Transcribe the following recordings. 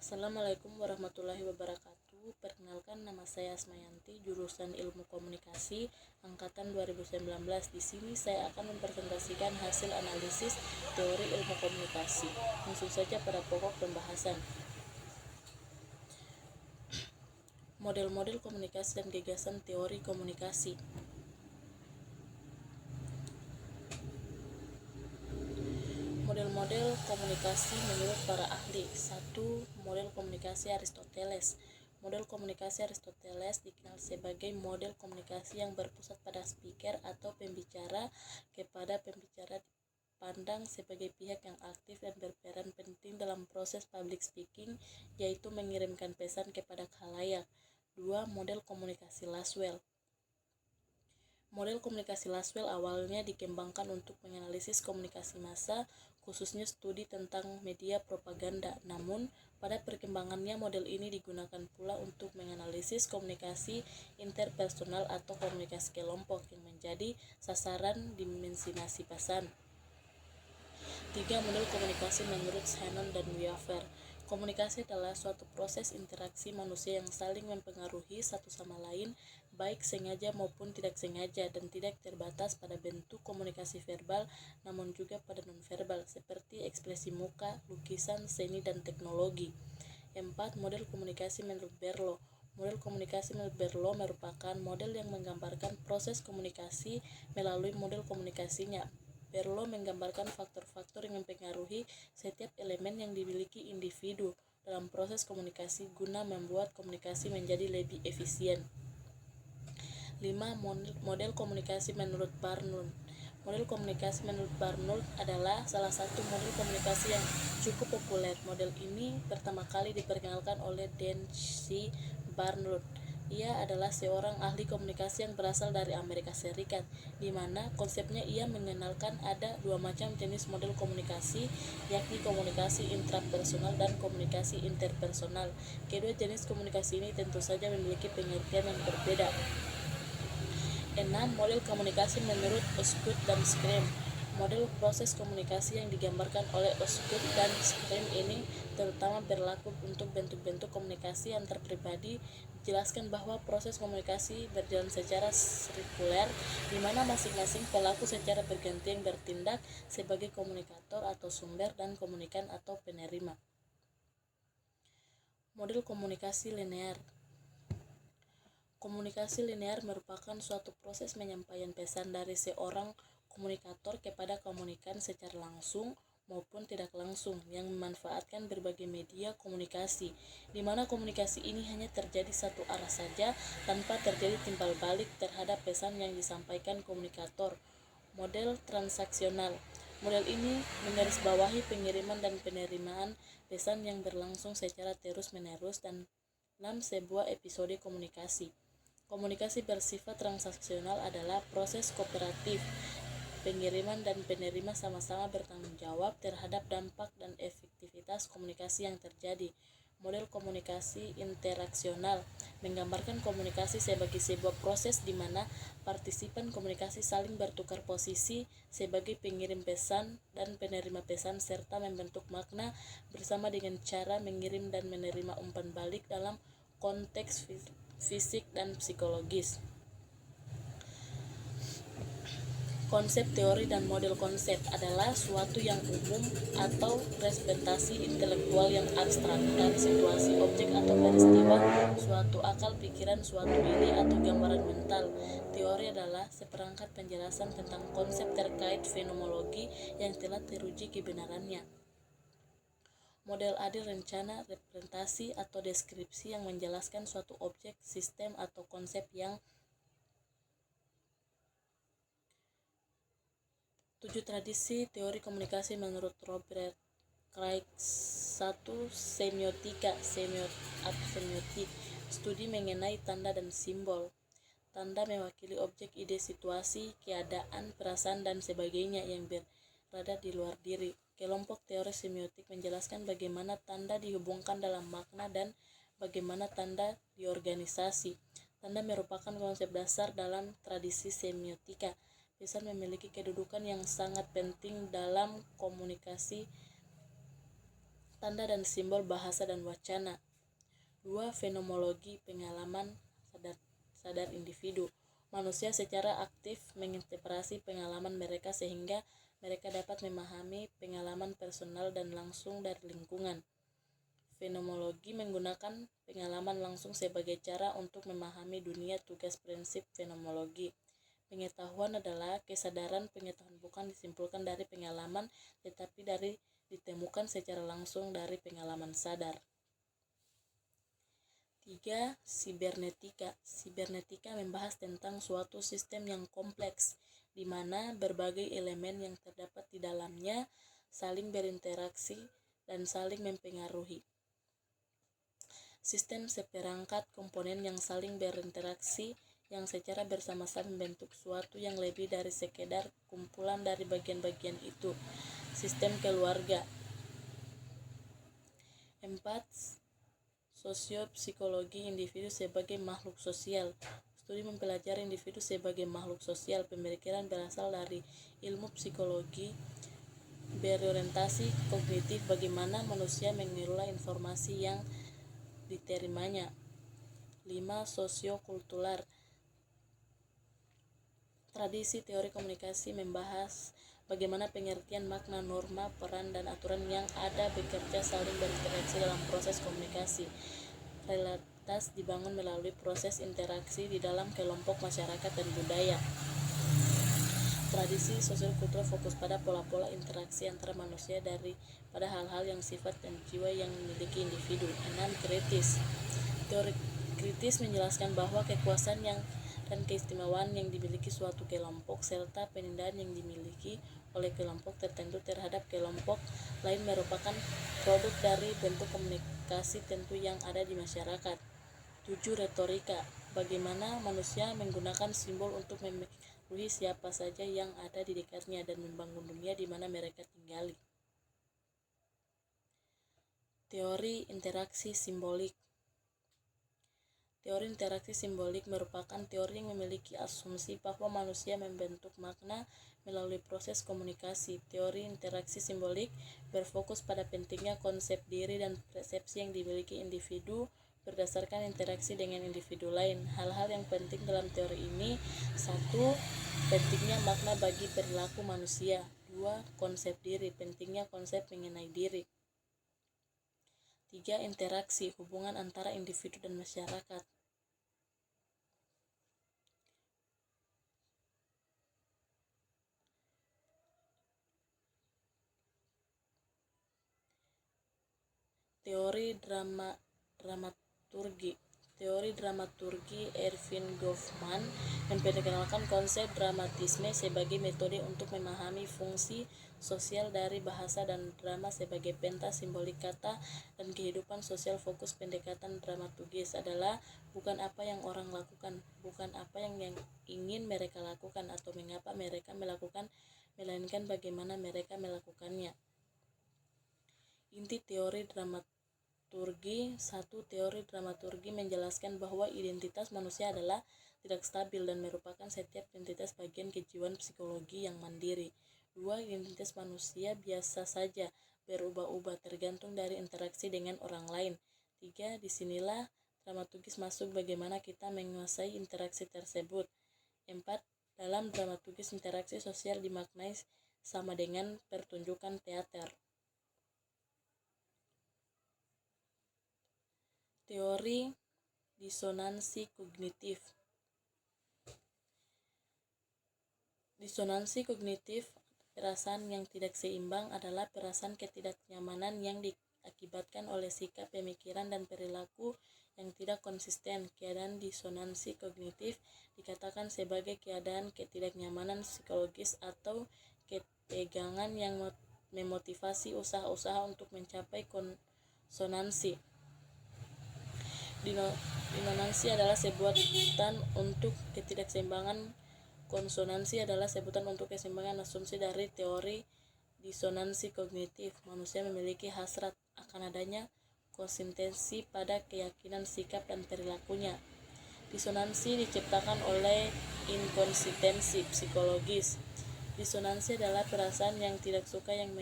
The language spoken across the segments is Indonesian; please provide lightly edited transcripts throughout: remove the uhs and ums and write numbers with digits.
Assalamualaikum warahmatullahi wabarakatuh. Perkenalkan, nama saya Asmayanti, jurusan Ilmu Komunikasi angkatan 2019. Di sini saya akan mempresentasikan hasil analisis teori ilmu komunikasi. Langsung saja pada pokok pembahasan. Model-model komunikasi dan gagasan teori komunikasi. Model-model komunikasi menurut para ahli. 1. Model komunikasi Aristoteles. Model komunikasi Aristoteles dikenal sebagai model komunikasi yang berpusat pada speaker atau pembicara kepada pembicara, dipandang sebagai pihak yang aktif dan berperan penting dalam proses public speaking, yaitu mengirimkan pesan kepada khalayak. 2. Model komunikasi Laswell. Model komunikasi Laswell awalnya dikembangkan untuk menganalisis komunikasi massa, khususnya studi tentang media propaganda. Namun, pada perkembangannya model ini digunakan pula untuk menganalisis komunikasi interpersonal atau komunikasi kelompok yang menjadi sasaran dimensinasi pesan. 3. Model komunikasi menurut Shannon dan Weaver. Komunikasi adalah suatu proses interaksi manusia yang saling mempengaruhi satu sama lain, baik sengaja maupun tidak sengaja, dan tidak terbatas pada bentuk komunikasi verbal, namun juga pada nonverbal, seperti ekspresi muka, lukisan, seni, dan teknologi. 4. Model komunikasi menurut Berlo. Model komunikasi menurut Berlo merupakan model yang menggambarkan proses komunikasi melalui model komunikasinya. Berlo menggambarkan faktor-faktor yang mempengaruhi setiap elemen yang dimiliki individu dalam proses komunikasi guna membuat komunikasi menjadi lebih efisien. 5. Model komunikasi menurut Barnard. Model komunikasi menurut Barnard adalah salah satu model komunikasi yang cukup populer. Model ini pertama kali diperkenalkan oleh Dan C. Barnard. Ia adalah seorang ahli komunikasi yang berasal dari Amerika Serikat, di mana konsepnya ia mengenalkan ada dua macam jenis model komunikasi, yakni komunikasi intrapersonal dan komunikasi interpersonal. Kedua jenis komunikasi ini tentu saja memiliki pengertian yang berbeda. 6. Model komunikasi menurut Osgood dan Scream. Model proses komunikasi yang digambarkan oleh Osgood dan Scream ini terutama berlaku untuk bentuk-bentuk komunikasi antar pribadi. Dijelaskan bahwa proses komunikasi berjalan secara sirkuler, di mana masing-masing pelaku secara bergantian bertindak sebagai komunikator atau sumber dan komunikan atau penerima. Model komunikasi linear. Komunikasi linear merupakan suatu proses penyampaian pesan dari seorang komunikator kepada komunikan secara langsung maupun tidak langsung yang memanfaatkan berbagai media komunikasi, di mana komunikasi ini hanya terjadi satu arah saja tanpa terjadi timbal balik terhadap pesan yang disampaikan komunikator. Model transaksional. Model ini menggarisbawahi pengiriman dan penerimaan pesan yang berlangsung secara terus-menerus dan dalam sebuah episode komunikasi. Komunikasi bersifat transaksional adalah proses kooperatif. Pengiriman dan penerima sama-sama bertanggung jawab terhadap dampak dan efektivitas komunikasi yang terjadi. Model komunikasi interaksional menggambarkan komunikasi sebagai sebuah proses di mana partisipan komunikasi saling bertukar posisi sebagai pengirim pesan dan penerima pesan serta membentuk makna bersama dengan cara mengirim dan menerima umpan balik dalam konteks fisik dan psikologis. Konsep teori dan model konsep adalah suatu yang umum atau representasi intelektual yang abstrak dari situasi, objek atau peristiwa, suatu akal pikiran, suatu ide atau gambaran mental. Teori adalah seperangkat penjelasan tentang konsep terkait fenomenologi yang telah teruji kebenarannya. Model adil rencana, representasi atau deskripsi yang menjelaskan suatu objek, sistem atau konsep yang 7. Tradisi teori komunikasi menurut Robert Craig. 1. Semiotika atau semiotik, studi mengenai tanda dan simbol. Tanda mewakili objek, ide, situasi, keadaan, perasaan, dan sebagainya yang berada di luar diri. Kelompok teori semiotik menjelaskan bagaimana tanda dihubungkan dalam makna dan bagaimana tanda diorganisasi. Tanda merupakan konsep dasar dalam tradisi semiotika. Pesan memiliki kedudukan yang sangat penting dalam komunikasi. tanda dan simbol bahasa dan wacana. 2. Fenomenologi pengalaman sadar individu. Manusia secara aktif menginterpretasi pengalaman mereka sehingga mereka dapat memahami pengalaman personal dan langsung dari lingkungan. Fenomenologi menggunakan pengalaman langsung sebagai cara untuk memahami dunia. Tugas prinsip fenomenologi. Pengetahuan adalah kesadaran. Pengetahuan bukan disimpulkan dari pengalaman, tetapi ditemukan secara langsung dari pengalaman sadar. 3. Sibernetika. Sibernetika membahas tentang suatu sistem yang kompleks, di mana berbagai elemen yang terdapat di dalamnya saling berinteraksi dan saling mempengaruhi. Sistem seperangkat komponen yang saling berinteraksi yang secara bersama-sama membentuk suatu yang lebih dari sekedar kumpulan dari bagian-bagian itu. Sistem keluarga. 4. Sosiopsikologi individu sebagai makhluk sosial. Studi mempelajari individu sebagai makhluk sosial. Pemikiran berasal dari ilmu psikologi berorientasi kognitif, bagaimana manusia mengelola informasi yang diterimanya. 5. Sosiokultural. Tradisi teori komunikasi membahas bagaimana pengertian makna, norma, peran, dan aturan yang ada bekerja saling berinteraksi dalam proses komunikasi. Realitas dibangun melalui proses interaksi di dalam kelompok, masyarakat, dan budaya. Tradisi sosial-kultural fokus pada pola-pola interaksi antara manusia pada hal-hal yang sifat dan jiwa yang dimiliki individu. 6. Kritis. Teori kritis menjelaskan bahwa kekuasaan dan keistimewaan yang dimiliki suatu kelompok serta penindakan yang dimiliki oleh kelompok tertentu terhadap kelompok lain merupakan produk dari bentuk komunikasi tentu yang ada di masyarakat. 7. Retorika. Bagaimana manusia menggunakan simbol untuk mempengaruhi siapa saja yang ada di dekatnya dan membangun dunia di mana mereka tinggali. Teori interaksi simbolik. Teori interaksi simbolik merupakan teori yang memiliki asumsi bahwa manusia membentuk makna melalui proses komunikasi. Teori interaksi simbolik berfokus pada pentingnya konsep diri dan persepsi yang dimiliki individu berdasarkan interaksi dengan individu lain. Hal-hal yang penting dalam teori ini: 1. Pentingnya makna bagi perilaku manusia. 2. Konsep diri, pentingnya konsep mengenai diri. 3. Interaksi, hubungan antara individu dan masyarakat. Teori dramaturgi. Teori dramaturgi Erving Goffman memperkenalkan konsep dramatisme sebagai metode untuk memahami fungsi sosial dari bahasa dan drama sebagai pentas simbolik kata dan kehidupan sosial. Fokus pendekatan dramaturgis adalah bukan apa yang orang lakukan, bukan apa yang ingin mereka lakukan atau mengapa mereka melakukan, melainkan bagaimana mereka melakukannya. Inti teori dramaturgi. 1. Teori dramaturgi menjelaskan bahwa identitas manusia adalah tidak stabil dan merupakan setiap identitas bagian kejiwaan psikologi yang mandiri. 2. Identitas manusia biasa saja berubah-ubah tergantung dari interaksi dengan orang lain. 3. Disinilah dramaturgis masuk, bagaimana kita menguasai interaksi tersebut. 4. Dalam dramaturgis interaksi sosial dimaknai sama dengan pertunjukan teater. Teori disonansi kognitif. Disonansi kognitif, perasaan yang tidak seimbang, adalah perasaan ketidaknyamanan yang diakibatkan oleh sikap, pemikiran, dan perilaku yang tidak konsisten. Keadaan disonansi kognitif dikatakan sebagai keadaan ketidaknyamanan psikologis atau ketegangan yang memotivasi usaha-usaha untuk mencapai konsonansi. Disonansi adalah sebutan untuk ketidakseimbangan. Konsonansi adalah sebutan untuk keseimbangan. Asumsi dari teori disonansi kognitif: manusia memiliki hasrat akan adanya konsistensi pada keyakinan, sikap, dan perilakunya. Disonansi diciptakan oleh inkonsistensi psikologis. Disonansi adalah perasaan yang tidak suka yang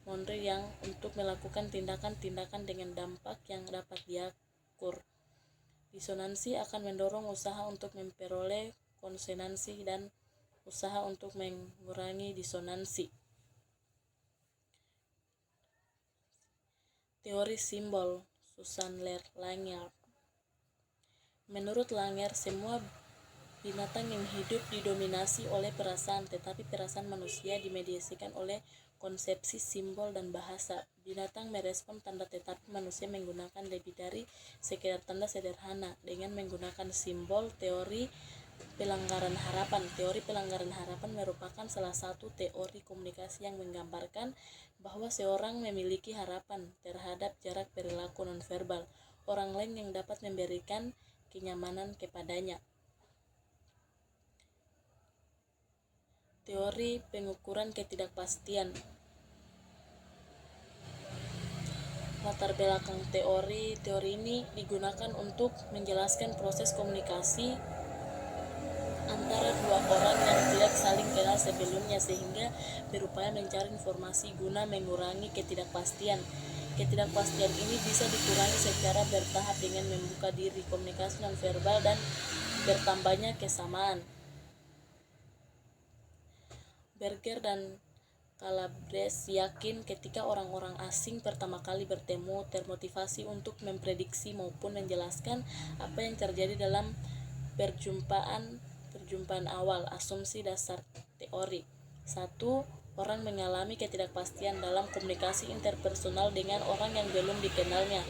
Monroe yang untuk melakukan tindakan-tindakan dengan dampak yang dapat diatur. Disonansi akan mendorong usaha untuk memperoleh konsonansi dan usaha untuk mengurangi disonansi. Teori simbol Susan Langer. Menurut Langer, semua binatang yang hidup didominasi oleh perasaan, tetapi perasaan manusia dimediasikan oleh konsepsi simbol dan bahasa. Binatang merespon tanda, tetapi manusia menggunakan lebih dari sekedar tanda sederhana dengan menggunakan simbol. Teori pelanggaran harapan. Teori pelanggaran harapan merupakan salah satu teori komunikasi yang menggambarkan bahwa seorang memiliki harapan terhadap jarak perilaku nonverbal orang lain yang dapat memberikan kenyamanan kepadanya. Teori pengukuran ketidakpastian. Latar belakang teori ini digunakan untuk menjelaskan proses komunikasi antara dua orang yang tidak saling kenal sebelumnya sehingga berupaya mencari informasi guna mengurangi ketidakpastian. Ketidakpastian ini bisa dikurangi secara bertahap dengan membuka diri, komunikasi nonverbal, dan bertambahnya kesamaan. Berger dan Calabrese yakin ketika orang-orang asing pertama kali bertemu termotivasi untuk memprediksi maupun menjelaskan apa yang terjadi dalam perjumpaan awal. Asumsi dasar teori. 1. Orang mengalami ketidakpastian dalam komunikasi interpersonal dengan orang yang belum dikenalnya.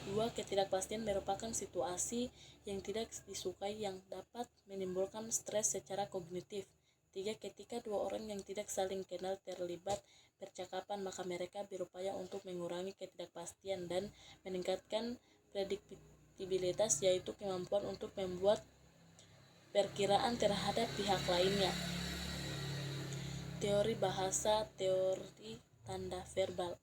2. Ketidakpastian merupakan situasi yang tidak disukai yang dapat menimbulkan stres secara kognitif. 3. Ketika dua orang yang tidak saling kenal terlibat percakapan, maka mereka berupaya untuk mengurangi ketidakpastian dan meningkatkan prediktibilitas, yaitu kemampuan untuk membuat perkiraan terhadap pihak lainnya. Teori bahasa, teori tanda verbal.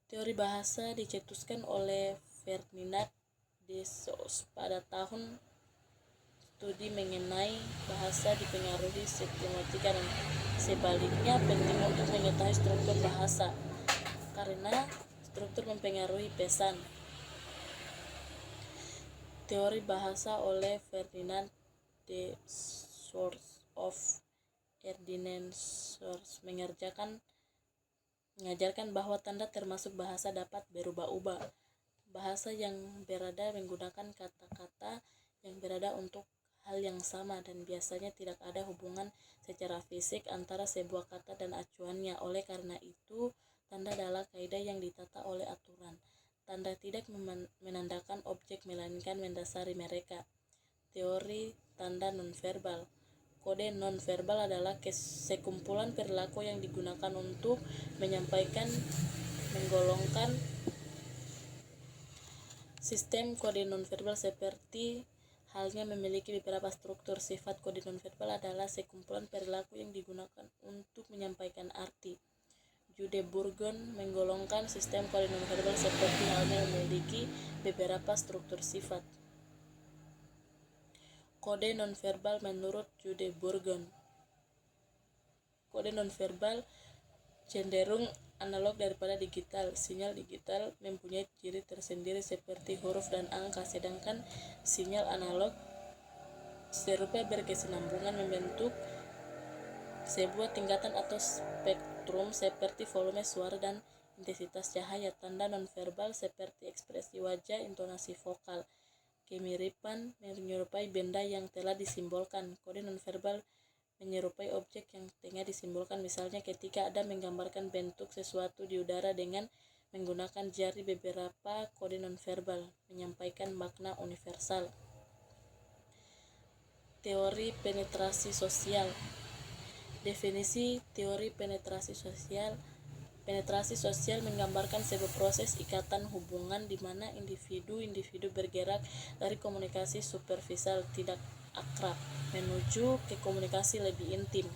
Teori bahasa dicetuskan oleh Ferdinand de Saussure pada tahun. Studi mengenai bahasa dipengaruhi semiotika dan sebaliknya. Penting untuk mengetahui struktur bahasa karena struktur mempengaruhi pesan. Teori bahasa oleh Ferdinand de Saussure of Ferdinand Saussure mengajarkan bahwa tanda termasuk bahasa dapat berubah-ubah. Bahasa yang berada menggunakan kata-kata yang berada untuk hal yang sama dan biasanya tidak ada hubungan secara fisik antara sebuah kata dan acuannya. Oleh karena itu, tanda adalah kaidah yang ditata oleh aturan. Tanda tidak menandakan objek melainkan mendasari mereka. Teori tanda nonverbal. Kode nonverbal adalah sekumpulan perilaku yang digunakan untuk menyampaikan, menggolongkan sistem kode nonverbal seperti halnya memiliki beberapa struktur. Sifat kode nonverbal adalah sekumpulan perilaku yang digunakan untuk menyampaikan arti. Jude Bourgon menggolongkan sistem kode nonverbal seperti halnya memiliki beberapa struktur sifat. Kode nonverbal menurut Jude Bourgon. Kode nonverbal cenderung analog daripada digital. Sinyal digital mempunyai ciri tersendiri seperti huruf dan angka, sedangkan sinyal analog serupa berkesinambungan membentuk sebuah tingkatan atau spektrum seperti volume suara dan intensitas cahaya. Tanda nonverbal seperti ekspresi wajah, intonasi vokal, kemiripan menyerupai benda yang telah disimbolkan. Kode nonverbal menyerupai objek yang tengah disimbolkan, misalnya ketika ada menggambarkan bentuk sesuatu di udara dengan menggunakan jari. Beberapa kode nonverbal menyampaikan makna universal. Teori penetrasi sosial. Definisi teori penetrasi sosial. Penetrasi sosial menggambarkan sebuah proses ikatan hubungan di mana individu bergerak dari komunikasi superficial tidak akrab menuju ke komunikasi lebih intim.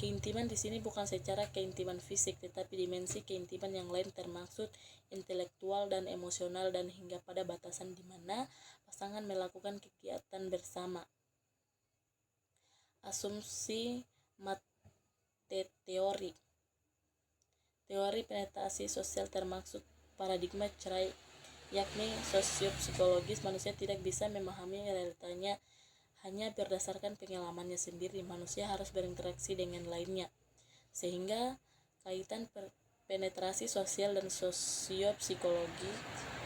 Keintiman di sini bukan secara keintiman fisik, tetapi dimensi keintiman yang lain termaksud intelektual dan emosional dan hingga pada batasan di mana pasangan melakukan kegiatan bersama. Asumsi mate teori. Teori penetrasi sosial termaksud paradigma cerai, yakni sosiopsikologis. Manusia tidak bisa memahami realitanya hanya berdasarkan pengalamannya sendiri. Manusia harus berinteraksi dengan lainnya, sehingga kaitan penetrasi sosial dan sosiopsikologi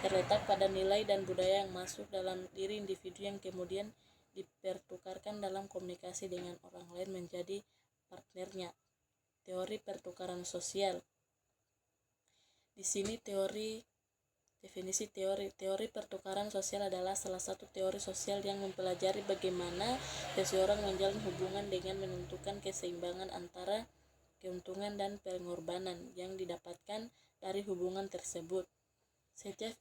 terletak pada nilai dan budaya yang masuk dalam diri individu yang kemudian dipertukarkan dalam komunikasi dengan orang lain menjadi partnernya. Teori pertukaran sosial. Di sini definisi teori pertukaran sosial adalah salah satu teori sosial yang mempelajari bagaimana seseorang menjalin hubungan dengan menentukan keseimbangan antara keuntungan dan pengorbanan yang didapatkan dari hubungan tersebut. Setiap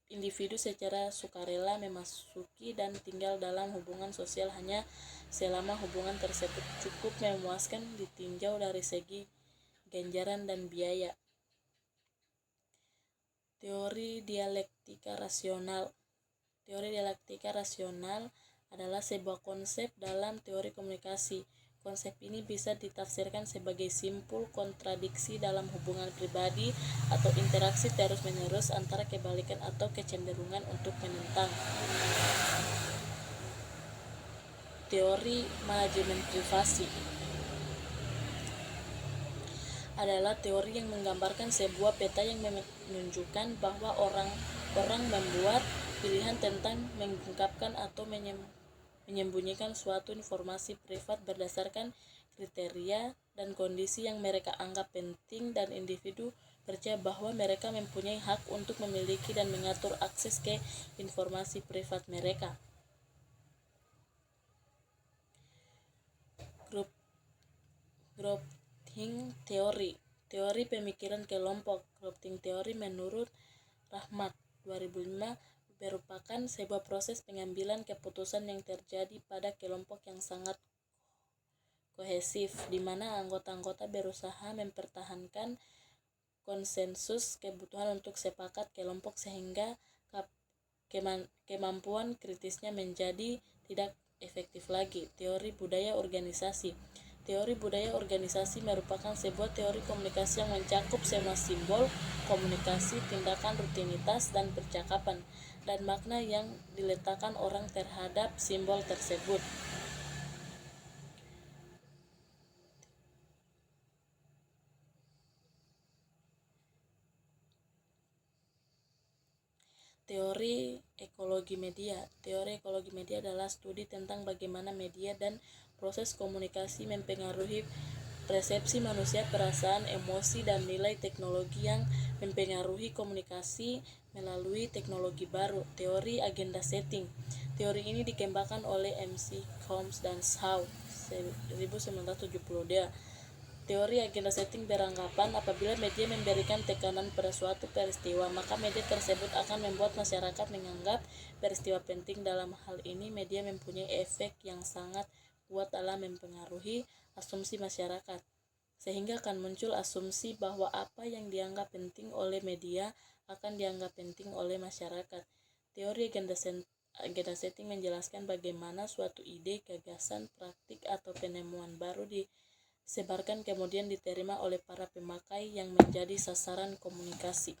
individu secara sukarela memasuki dan tinggal dalam hubungan sosial hanya selama hubungan tersebut cukup memuaskan ditinjau dari segi ganjaran dan biaya. Teori dialektika rasional. Teori dialektika rasional adalah sebuah konsep dalam teori komunikasi. Konsep ini bisa ditafsirkan sebagai simpul kontradiksi dalam hubungan pribadi atau interaksi terus-menerus antara kebalikan atau kecenderungan untuk menentang. Teori manajemen privasi adalah teori yang menggambarkan sebuah peta yang menunjukkan bahwa orang membuat pilihan tentang mengungkapkan atau menyembunyikan suatu informasi privat berdasarkan kriteria dan kondisi yang mereka anggap penting, dan individu percaya bahwa mereka mempunyai hak untuk memiliki dan mengatur akses ke informasi privat mereka. Groupthink teori. Teori pemikiran kelompok. Groupthink teori menurut Rahmat 2005 merupakan sebuah proses pengambilan keputusan yang terjadi pada kelompok yang sangat kohesif, di mana anggota-anggota berusaha mempertahankan konsensus kebutuhan untuk sepakat kelompok sehingga kemampuan kritisnya menjadi tidak efektif lagi. Teori budaya organisasi. Teori budaya organisasi merupakan sebuah teori komunikasi yang mencakup semua simbol komunikasi, tindakan rutinitas, dan percakapan, dan makna yang diletakkan orang terhadap simbol tersebut. Teori ekologi media. Teori ekologi media adalah studi tentang bagaimana media dan proses komunikasi mempengaruhi persepsi manusia, perasaan, emosi, dan nilai teknologi yang mempengaruhi komunikasi melalui teknologi baru. Teori agenda setting. Teori ini dikembangkan oleh MC Combs dan Shaw 1970. Teori agenda setting beranggapan apabila media memberikan tekanan pada suatu peristiwa, maka media tersebut akan membuat masyarakat menganggap peristiwa penting. Dalam hal ini, media mempunyai efek yang sangat kuat dalam mempengaruhi asumsi masyarakat, sehingga akan muncul asumsi bahwa apa yang dianggap penting oleh media akan dianggap penting oleh masyarakat. Teori agenda setting menjelaskan bagaimana suatu ide, gagasan, praktik, atau penemuan baru disebarkan kemudian diterima oleh para pemakai yang menjadi sasaran komunikasi.